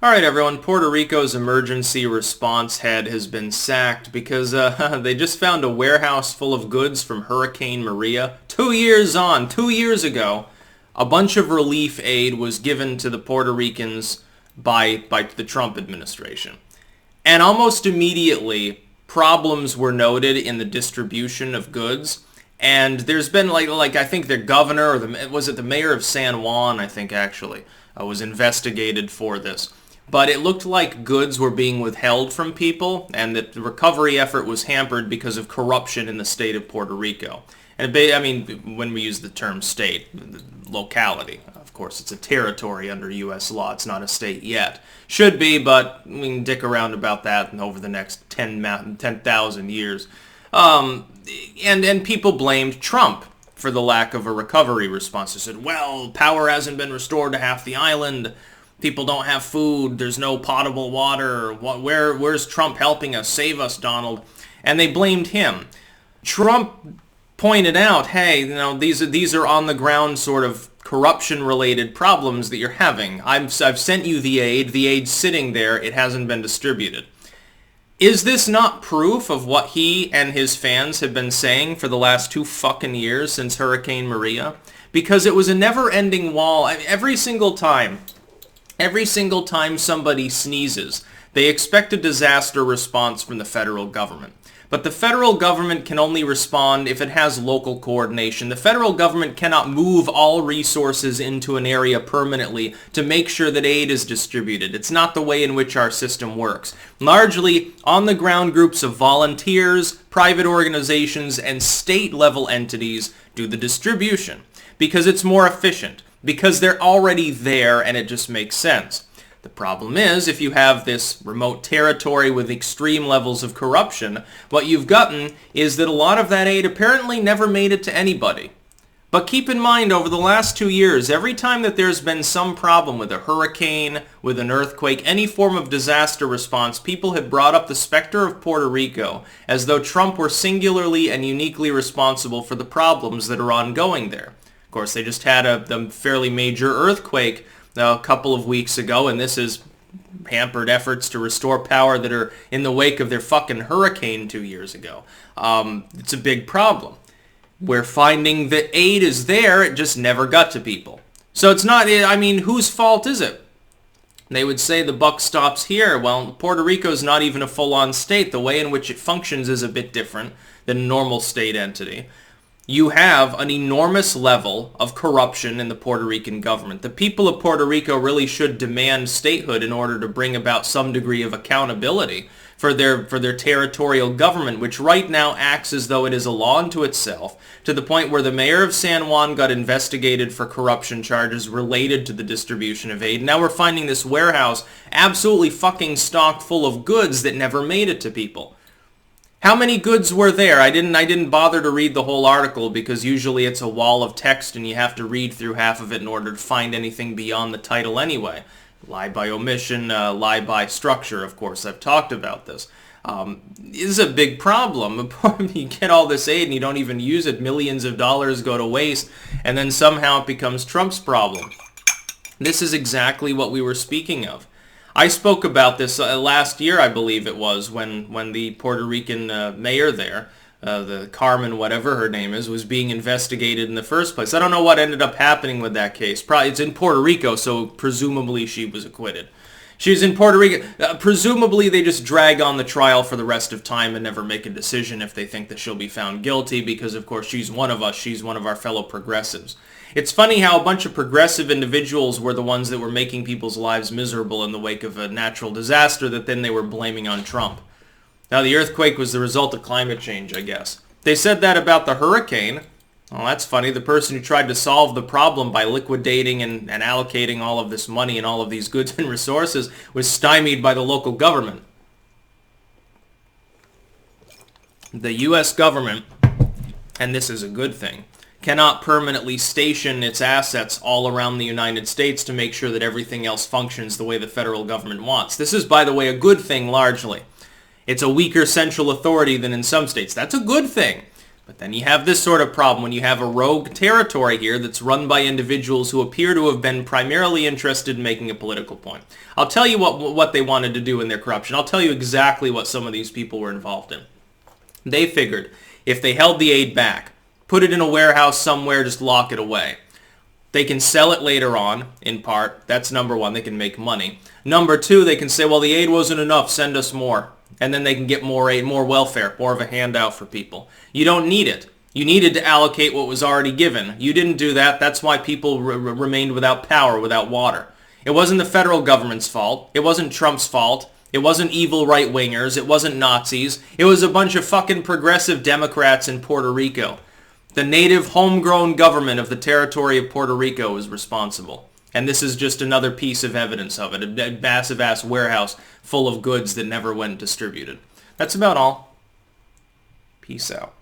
All right, everyone. Puerto Rico's emergency response head has been sacked because they just found a warehouse full of goods from Hurricane Maria. 2 years ago, a bunch of relief aid was given to the Puerto Ricans by the Trump administration. And almost immediately, problems were noted in the distribution of goods. And there's been like I think the governor or the mayor of San Juan, I think actually, was investigated for this. But it looked like goods were being withheld from people, and that the recovery effort was hampered because of corruption in the state of Puerto Rico. And when we use the term state, locality, of course, it's a territory under U.S. law. It's not a state yet. Should be, but we can dick around about that over the next 10,000 years. And people blamed Trump for the lack of a recovery response. They said, well, power hasn't been restored to half the island. People don't have food. There's no potable water. Where's Trump helping us? Save us, Donald. And they blamed him. Trump pointed out, hey, these are on the ground sort of corruption-related problems that you're having. I've sent you the aid. The aid's sitting there. It hasn't been distributed. Is this not proof of what he and his fans have been saying for the last 2 fucking years since Hurricane Maria? Because it was a never-ending wall. Every single time somebody sneezes, they expect a disaster response from the federal government. But the federal government can only respond if it has local coordination. The federal government cannot move all resources into an area permanently to make sure that aid is distributed. It's not the way in which our system works. Largely, on-the-ground groups of volunteers, private organizations, and state-level entities do the distribution because it's more efficient, because they're already there and it just makes sense. The problem is, if you have this remote territory with extreme levels of corruption, what you've gotten is that a lot of that aid apparently never made it to anybody. But keep in mind, over the last 2 years, every time that there's been some problem with a hurricane, with an earthquake, any form of disaster response, people have brought up the specter of Puerto Rico as though Trump were singularly and uniquely responsible for the problems that are ongoing there. Of course, they just had a fairly major earthquake a couple of weeks ago, and this has hampered efforts to restore power that are in the wake of their fucking hurricane 2 years ago. It's a big problem. We're finding that aid is there, it just never got to people. So it's not, whose fault is it? They would say the buck stops here. Well, Puerto Rico's not even a full-on state. The way in which it functions is a bit different than a normal state entity. You have an enormous level of corruption in the Puerto Rican government. The people of Puerto Rico really should demand statehood in order to bring about some degree of accountability for their territorial government, which right now acts as though it is a law unto itself, to the point where the mayor of San Juan got investigated for corruption charges related to the distribution of aid. Now we're finding this warehouse absolutely fucking stocked full of goods that never made it to people. How many goods were there? I didn't bother to read the whole article because usually it's a wall of text and you have to read through half of it in order to find anything beyond the title anyway. Lie by omission, lie by structure, of course. I've talked about this. This is a big problem. You get all this aid and you don't even use it. Millions of dollars go to waste, and then somehow it becomes Trump's problem. This is exactly what we were speaking of. I spoke about this last year, I believe it was, when the Puerto Rican mayor there, the Carmen whatever her name is, was being investigated in the first place. I don't know what ended up happening with that case. Probably it's in Puerto Rico, so presumably she was acquitted. She's in Puerto Rico. Presumably they just drag on the trial for the rest of time and never make a decision if they think that she'll be found guilty because, of course, she's one of us. She's one of our fellow progressives. It's funny how a bunch of progressive individuals were the ones that were making people's lives miserable in the wake of a natural disaster that then they were blaming on Trump. Now, the earthquake was the result of climate change, I guess. They said that about the hurricane. Well, that's funny. The person who tried to solve the problem by liquidating and allocating all of this money and all of these goods and resources was stymied by the local government. The U.S. government, and this is a good thing, cannot permanently station its assets all around the United States to make sure that everything else functions the way the federal government wants. This is, by the way, a good thing largely. It's a weaker central authority than in some states. That's a good thing. But then you have this sort of problem when you have a rogue territory here that's run by individuals who appear to have been primarily interested in making a political point. I'll tell you what they wanted to do in their corruption. I'll tell you exactly what some of these people were involved in. They figured if they held the aid back, put it in a warehouse somewhere, just lock it away, they can sell it later on, in part. That's number one. They can make money. Number two, they can say, well, the aid wasn't enough. Send us more. And then they can get more aid, more welfare, more of a handout for people. You don't need it. You needed to allocate what was already given. You didn't do that. That's why people remained without power, without water. It wasn't the federal government's fault. It wasn't Trump's fault. It wasn't evil right-wingers. It wasn't Nazis. It was a bunch of fucking progressive Democrats in Puerto Rico. The native homegrown government of the territory of Puerto Rico is responsible. And this is just another piece of evidence of it. A massive-ass warehouse full of goods that never went distributed. That's about all. Peace out.